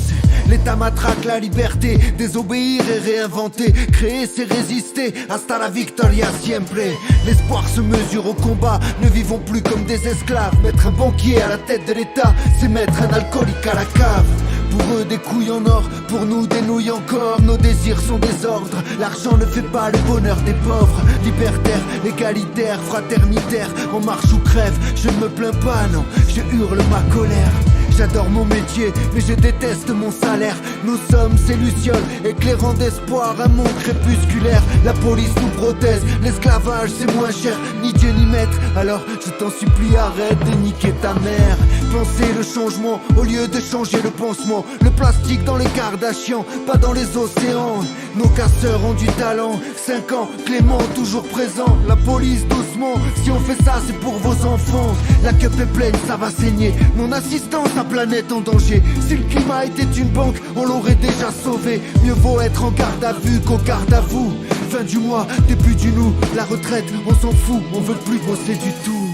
Speaker 6: L'État matraque la liberté, désobéir et réinventer. Créer c'est résister, hasta la victoria siempre. L'espoir se mesure au combat, ne vivons plus comme des esclaves. Mettre un banquier à la tête de l'État, c'est mettre un alcoolique à la cave. Pour eux des couilles en or, pour nous des nouilles encore. Nos désirs sont désordres, l'argent ne fait pas le bonheur des pauvres. Libertaire, égalitaire, fraternitaire, en marche ou crève. Je ne me plains pas, non, je hurle ma colère. J'adore mon métier, mais je déteste mon salaire. Nous sommes ces lucioles, éclairant d'espoir un monde crépusculaire. La police nous protège, l'esclavage c'est moins cher. Ni Dieu ni maître, alors je t'en supplie arrête de niquer ta mère. Penser le changement au lieu de changer le pansement. Le plastique dans les Kardashians, pas dans les océans. Nos casseurs ont du talent, 5 ans, Clément toujours présent. La police doucement, si on fait ça c'est pour vos enfants. La cup est pleine, ça va saigner. Mon assistance à planète en danger. Si le climat était une banque, on l'aurait déjà sauvé. Mieux vaut être en garde à vue qu'au garde à vous. Fin du mois, début du nous, la retraite, on s'en fout, on veut plus bosser du tout.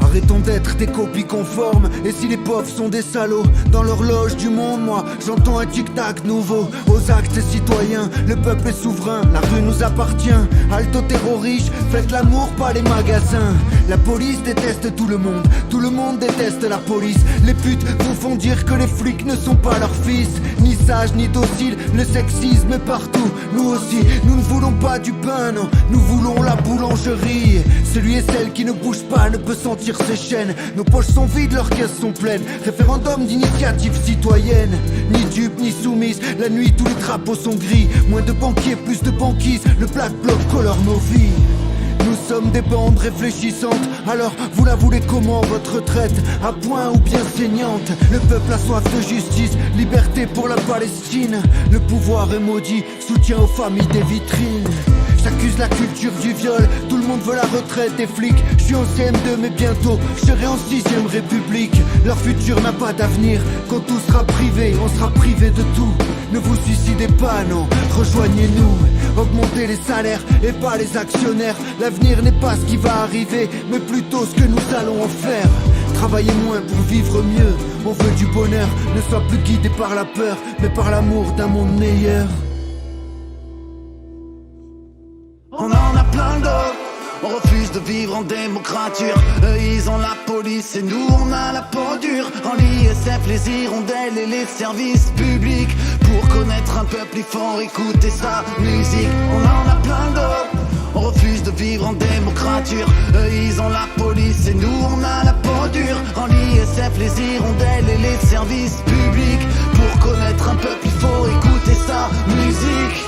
Speaker 6: Arrêtons d'être des copies conformes. Et si les pauvres sont des salauds, dans l'horloge du monde, moi j'entends un tic-tac nouveau. Aux actes citoyens, le peuple est souverain. La rue nous appartient, halte aux terroristes. Faites l'amour, pas les magasins. La police déteste tout le monde déteste la police. Les putes vous font dire que les flics ne sont pas leurs fils. Ni sages, ni dociles, le sexisme est partout. Nous aussi, nous ne voulons pas du pain, non. Nous voulons la boulangerie. Celui et celle qui ne bouge pas ne peut sentir ses chaînes. Nos poches sont vides, leurs caisses sont pleines. Référendum d'initiative citoyenne. Ni dupe, ni soumise. La nuit, tous les drapeaux sont gris. Moins de banquiers, plus de banquises. Le Black Bloc colore nos vies. Nous sommes des bandes réfléchissantes. Alors vous la voulez comment votre retraite? À point ou bien saignante? Le peuple a soif de justice, liberté pour la Palestine. Le pouvoir est maudit, soutien aux familles des vitrines. J'accuse la culture du viol, tout le monde veut la retraite des flics. Je suis en CM2 mais bientôt je serai en 6ème République. Leur futur n'a pas d'avenir, quand tout sera privé, on sera privé de tout. Ne vous suicidez pas, non, rejoignez-nous. Augmentez les salaires et pas les actionnaires. L'avenir n'est pas ce qui va arriver, mais plutôt ce que nous allons en faire. Travaillez moins pour vivre mieux. On veut du bonheur, ne sois plus guidé par la peur, mais par l'amour d'un monde meilleur.
Speaker 9: On en a plein d'autres. On refuse de vivre en démocrature. Eux ils ont la police et nous on a la peau dure. En l'ISF les hirondelles et les services publics. Pour connaître un peuple il faut écouter sa musique. On en a plein d'autres. On refuse de vivre en démocrature. Eux ils ont la police et nous on a la peau dure. En l'ISF les hirondelles et les services publics. Pour connaître un peuple il faut écouter sa musique.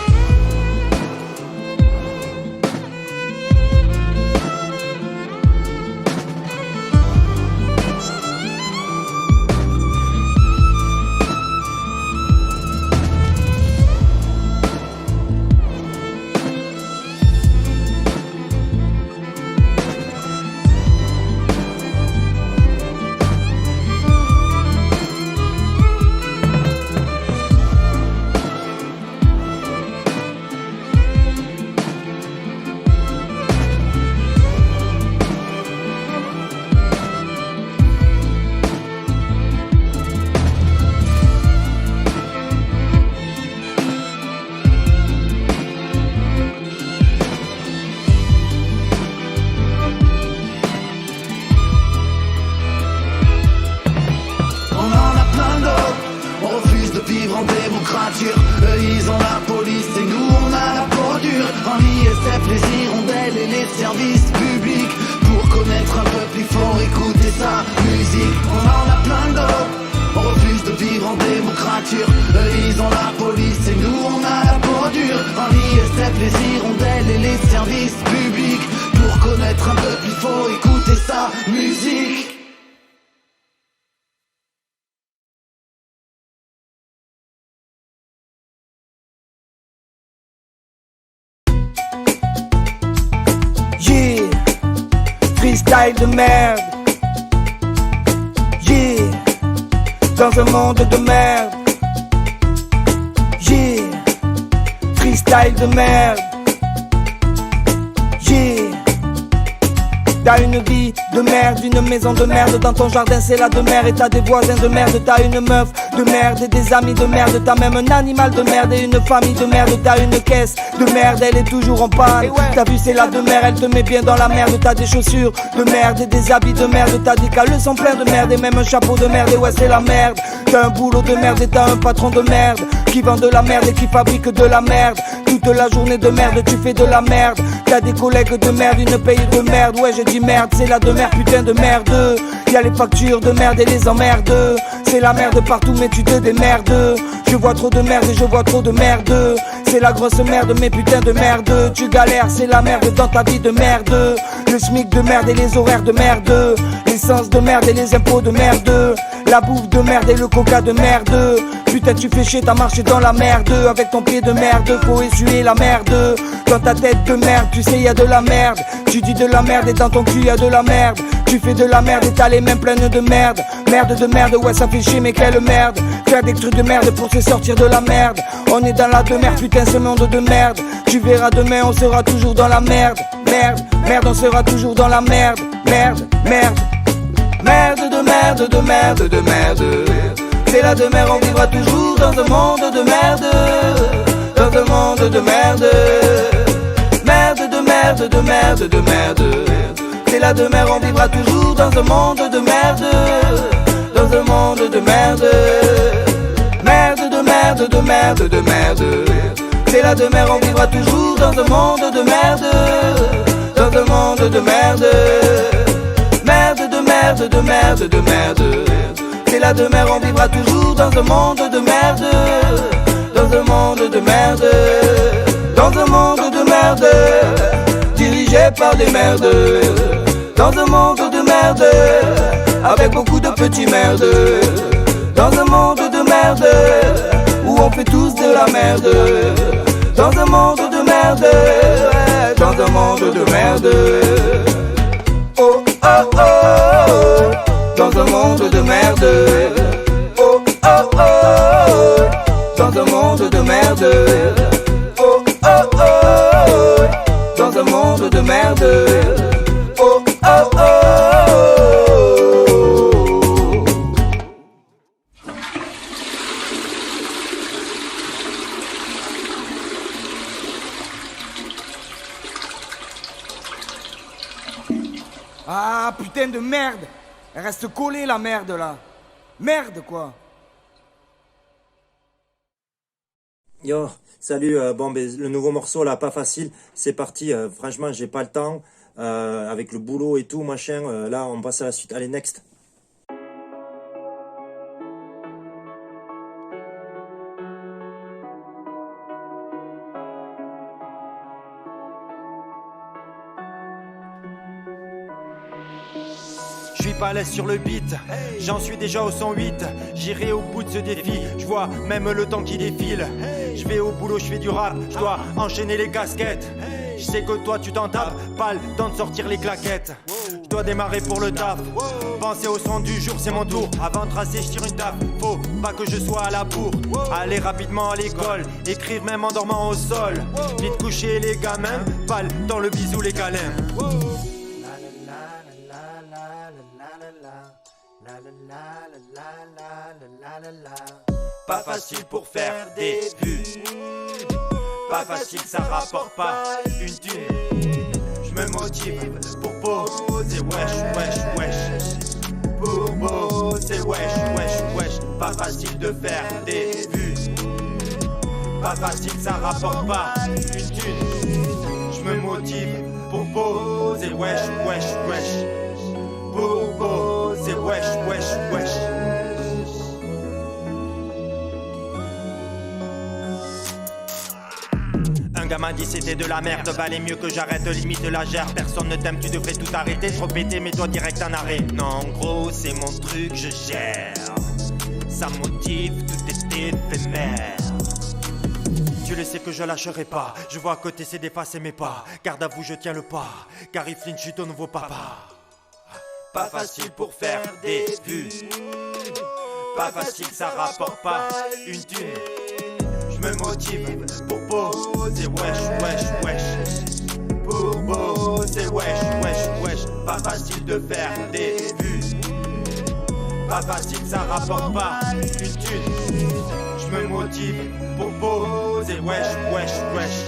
Speaker 9: voitures. Eux ils ont la police et nous on a la peau dure. En ISF les hirondelles et les services publics. Pour connaître un peuple il faut écouter sa musique.
Speaker 5: Yeah, freestyle de merde. Yeah, dans un monde de merde. Yeah, freestyle de merde. Yeah, t'as une vie de merde, une maison de merde. Dans ton jardin c'est la demeure et t'as des voisins de merde. T'as une meuf de merde et des amis de merde. T'as même un animal de merde et une famille de merde. T'as une caisse de merde, elle est toujours en panne. T'as vu c'est la demeure, elle te met bien dans la merde. T'as des chaussures de merde et des habits de merde. T'as des caleçons pleins de merde et même un chapeau de merde. Et ouais c'est la merde. T'as un boulot de merde et t'as un patron de merde qui vend de la merde et qui fabrique de la merde. Toute la journée de merde tu fais de la merde. T'as des collègues de merde, une paye de merde. Ouais j'ai dit merde, c'est la demeure, putain de merde. Y'a les factures de merde et les emmerdes. C'est la merde partout mais tu te démerdes. Je vois trop de merde et je vois trop de merde. C'est la grosse merde mais putain de merde. Tu galères, c'est la merde dans ta vie de merde. Le SMIC de merde et les horaires de merde. L'essence de merde et les impôts de merde. La bouffe de merde et le coca de merde. Putain tu fais chier, t'as marché dans la merde. Avec ton pied de merde, faut essuyer la merde. Dans ta tête de merde, tu sais y'a de la merde. Tu dis de la merde et dans ton cul y'a de la merde. Tu fais de la merde et t'as les mains pleines de merde. Merde de merde, ouais ça fait chier mais quelle merde. Faire des trucs de merde pour se sortir de la merde. On est dans la demeure, putain ce monde de merde. Tu verras demain on sera toujours dans la merde. Merde, merde on sera toujours dans la merde. Merde, merde. Merde de merde, de merde, de merde. C'est la demeure, on vivra toujours dans un monde de merde. Dans un monde de merde. Merde de merde, de merde, de merde. C'est la demeure, on vivra toujours dans un monde de merde. Dans un monde de merde. Merde de merde, de merde, de merde. C'est la demeure, on vivra toujours dans un monde de merde. Dans un monde de merde. Merde de merde, de merde, de merde. C'est la demeure, on vivra toujours dans un monde de merde. Dans un monde de merde. Dans un monde de merde. Dirigé par des merdes. Dans un monde de merde. Avec beaucoup de petits merdes. Dans un monde de merde. Où on fait tous de la merde. Dans un monde de merde. Dans un monde de merde. Oh oh oh. Dans un monde de merde. Oh oh oh. Dans un monde de merde. Oh oh oh. Dans un monde de merde. Oh oh oh. Ah putain de merde. Elle reste collée la merde là. Merde quoi.
Speaker 1: Yo, salut, bon ben, le nouveau morceau là, pas facile, c'est parti, franchement j'ai pas le temps, avec le boulot et tout machin, là on passe à la suite, allez next.
Speaker 2: Je suis pas à l'aise sur le beat, j'en suis déjà au 108. J'irai au bout de ce défi, je vois même le temps qui défile. Je vais au boulot, je fais du rap, je dois enchaîner les casquettes. Je sais que toi tu t'en tapes, pas le temps de sortir les claquettes. Je dois démarrer pour le taf, penser au son du jour, c'est mon tour. Avant de tracer, je tire une taf, faut pas que je sois à la bourre. Aller rapidement à l'école, écrire même en dormant au sol. Vite coucher les gamins, pas le temps le bisou, les câlins. Pas facile pour faire des vues, pas facile, ça rapporte pas une thune. Je me motive pour poser wesh, wesh, wesh. Pour poser wesh, wesh, wesh. Pas facile de faire des vues, pas facile, ça rapporte pas une thune. Je me motive pour poser wesh, wesh, wesh. Pour poser wesh, wesh, wesh. gamin dit c'était de la merde. Valait mieux que j'arrête, limite de la gère. Personne ne t'aime, tu devrais tout arrêter. Trop pété, mets-toi direct un arrêt. Non, en gros, c'est mon truc, je gère. Ça motive, tout est éphémère. Tu le sais que je lâcherai pas. Je vois à côté c'est dépasser mes pas. Garde à vous, je tiens le pas. Car il flinche, je suis ton nouveau papa. Pas facile pour faire des vues. Pas facile, ça rapporte pas une thune. Je me motive pour poser wesh, wesh, wesh. Pour poser wesh, wesh, wesh. Pas facile de faire des vues. Pas facile, ça rapporte pas une thune. Je me motive pour poser wesh, wesh, wesh.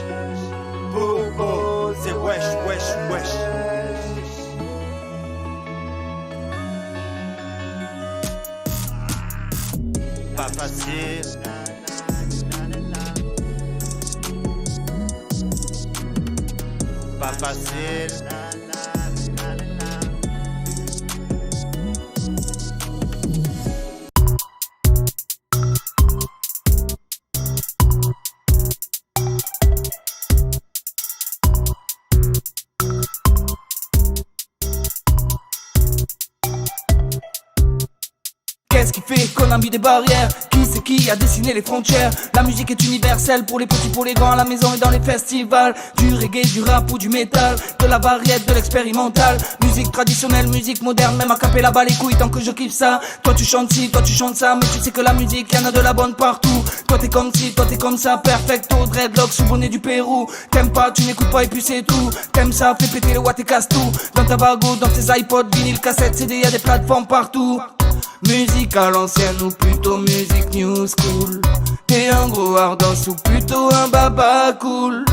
Speaker 2: Pour poser wesh, wesh, wesh. Pas facile. Pas facile.
Speaker 5: Qu'est-ce qui fait qu'on a mis des barrières? Qui c'est qui a dessiné les frontières? La musique est universelle pour les petits, pour les grands, à la maison et dans les festivals. Du reggae, du rap ou du métal, de la variété, de l'expérimental. Musique traditionnelle, musique moderne, même à caper là-bas les couilles tant que je kiffe ça. Toi tu chantes ci, toi tu chantes ça, mais tu sais que la musique y'en a de la bonne partout. Toi t'es comme ci, toi t'es comme ça, perfecto, dreadlocks sous bonnet du Pérou. T'aimes pas, tu n'écoutes pas et puis c'est tout. T'aimes ça, fais péter les watts et casse tout. Dans ta bago, dans tes iPods, vinyle, cassettes, CD, y'a des plateformes partout. Musique à l'ancienne ou plutôt musique new school. T'es un gros hardance ou plutôt un baba cool.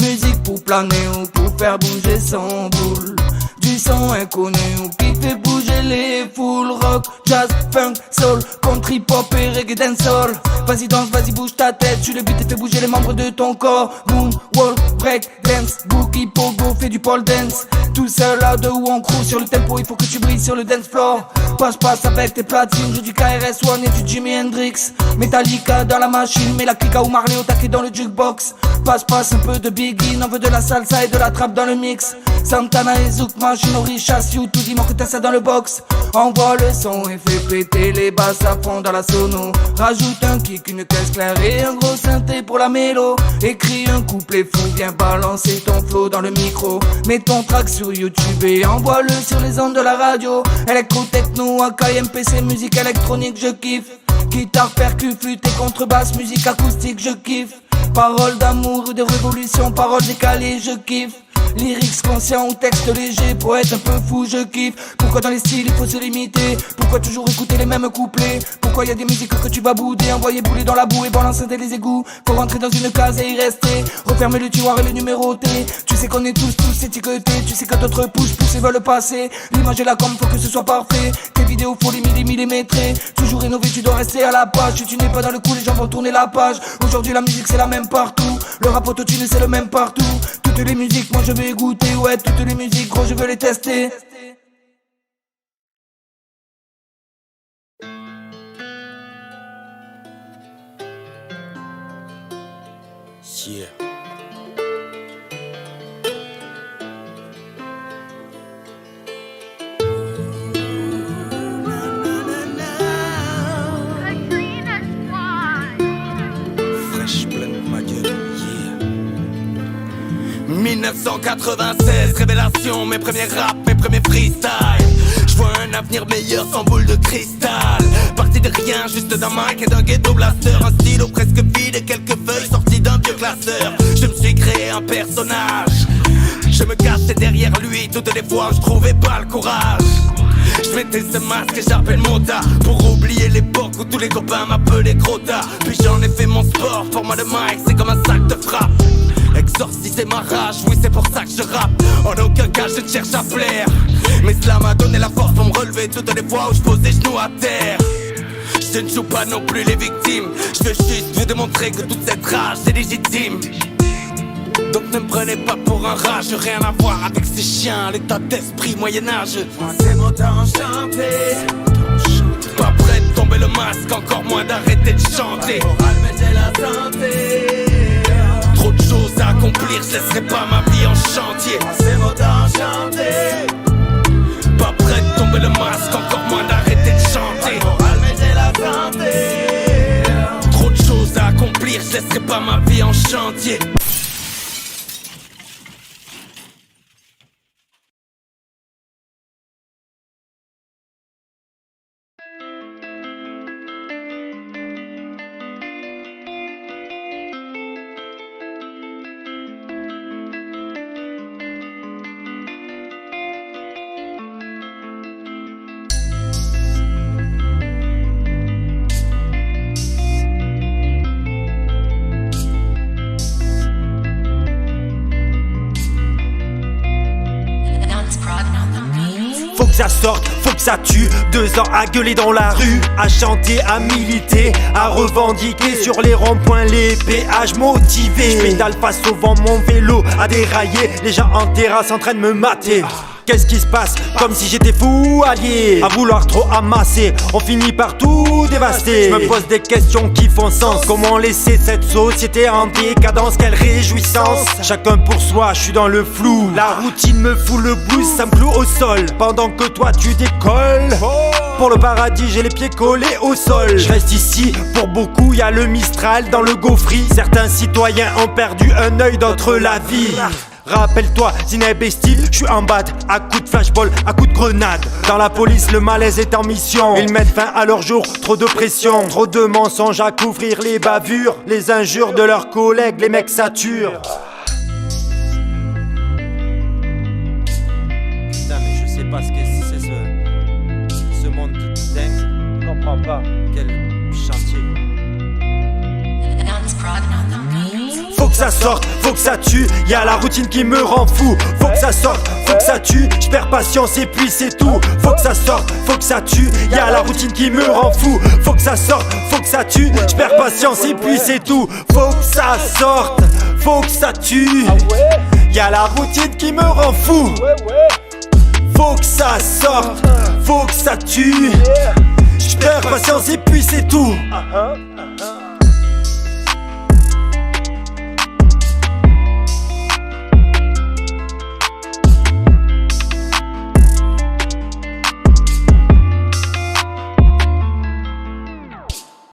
Speaker 5: Musique pour planer ou pour faire bouger son boule. Du son inconnu ou qui fait bouger les foules. Rock, jazz, funk, soul, country, pop et reggae dancehall. Vas-y danse, vas-y bouge ta tête. Tu le but et fais bouger les membres de ton corps. Moon, walk, break, dance, boogie, pogo, fais du pole dance. Tout seul à deux ou en crew sur le tempo, il faut que tu brilles sur le dance floor. Passe avec tes platines, j'ai du KRS One et du Jimi Hendrix. Metallica dans la machine, mais la clica ou Marley au taquet dans le jukebox. Passe un peu de Biggie, on veut de la salsa et de la trappe dans le mix. Santana et Zouk, Machine, Richas, You, tout dis-moi que t'as ça dans le box. Envoie le son et fais péter les basses à fond dans la sono. Rajoute un kick, une caisse claire et un gros synthé pour la mélo. Écris un couplet fou, viens balancer ton flow dans le micro. Mets ton track sur YouTube et envoie-le sur les ondes de la radio. Electro, techno, AK, MPC, musique électronique, je kiffe. Guitare, percu, flûte et contrebasse, musique acoustique, je kiffe. Paroles d'amour ou de révolution, paroles décalées, je kiffe. Lyrics conscients ou texte léger, poète un peu fou, je kiffe. Pourquoi dans les styles il faut se limiter? Pourquoi toujours écouter les mêmes couplets? Pourquoi y a des musiques que tu vas bouder? Envoyer bouler dans la boue et balancer les égouts. Faut rentrer dans une case et y rester. Refermer le tiroir et le numéroter. Tu sais qu'on est tous étiquetés. Tu sais que d'autres poussent et veulent passer. L'image est là comme faut que ce soit parfait. Tes vidéos faut les millimétrer. Toujours rénover, tu dois rester à la page. Si tu n'es pas dans le coup, les gens vont tourner la page. Aujourd'hui la musique c'est la même partout. Le rap autotune c'est le même partout. Toutes les musiques moi je veux écouter. Ouais, toutes les musiques gros je veux les tester.
Speaker 3: Yeah. Fresh plein de ma gueule, yeah. 1996, révélation, mes premiers rap, mes premiers freestyle. J'vois un avenir meilleur sans boule de cristal. Parti de rien, juste d'un mic et d'un ghetto blaster. Un stylo presque vide et quelques feuilles sorties d'un vieux classeur. Je me suis créé un personnage. Je me cachais derrière lui toutes les fois où je trouvais pas le courage. Je mettais ce masque et j'appelle Mota pour oublier l'époque où tous les copains m'appelaient Crota. Puis j'en ai fait mon sport, format de mic, c'est comme un sac de frappe. Exorciser ma rage, oui c'est pour ça que je rappe. En aucun cas je ne cherche à plaire, mais cela m'a donné la force pour me relever toutes les fois où je pose les genoux à terre. Je ne joue pas non plus les victimes, je veux juste vous démontrer que toute cette rage c'est légitime. Donc ne me prenez pas pour un rage, rien à voir avec ces chiens, l'état d'esprit moyenâgeux. Moi c'est mon temps enchanté, pas prêt de tomber le masque, encore moins d'arrêter de chanter. Pour alléger la santé, trop de choses à accomplir. je laisserai pas ma vie en chantier.
Speaker 9: C'est beau d'enchanter.
Speaker 3: Pas prêt de tomber le masque, encore moins d'arrêter de chanter.
Speaker 9: Alléger la santé.
Speaker 3: Trop de choses à accomplir, je laisserai pas ma vie en chantier.
Speaker 2: Faut que ça sorte, faut que ça tue. 2 ans à gueuler dans la rue, à chanter, à militer, à revendiquer sur les ronds-points, les péages motivés. J'pédale face au vent, mon vélo a déraillé. Les gens en terrasse en train de me mater. Qu'est-ce qui se passe? Comme si j'étais fou allié. À vouloir trop amasser, on finit par tout dévaster. Je me pose des questions qui font sens. Comment laisser cette société en décadence? Quelle réjouissance. Chacun pour soi, je suis dans le flou. La routine me fout le blues, ça me cloue au sol. Pendant que toi tu décolles. Pour le paradis, j'ai les pieds collés au sol. Je reste ici, pour beaucoup y a le Mistral dans le gaufri. Certains citoyens ont perdu un œil, d'autres la vie. Rappelle-toi, Zineb et Style, je suis en bad, à coups de flashball, à coups de grenade. Dans la police, le malaise est en mission. Ils mettent fin à leur jour, trop de pression, trop de mensonges à couvrir les bavures, les injures de leurs collègues, les mecs saturent. Putain, mais je sais pas ce que c'est ce monde dingue. Je comprends pas. Quel chantier. Faut que ça sorte, faut que ça tue. Y'a la routine qui me rend fou. Faut que ça sorte, faut que ça tue. J'perds patience et puis c'est tout. Faut que ça sorte, faut que ça tue. Y'a la routine qui me rend fou. Faut que ça sorte, faut que ça tue. J'perds patience et puis c'est tout. Faut que ça sorte, faut que ça tue. Y'a la routine qui me rend fou. Faut que ça sorte, faut que ça tue. J'perds patience et puis c'est tout.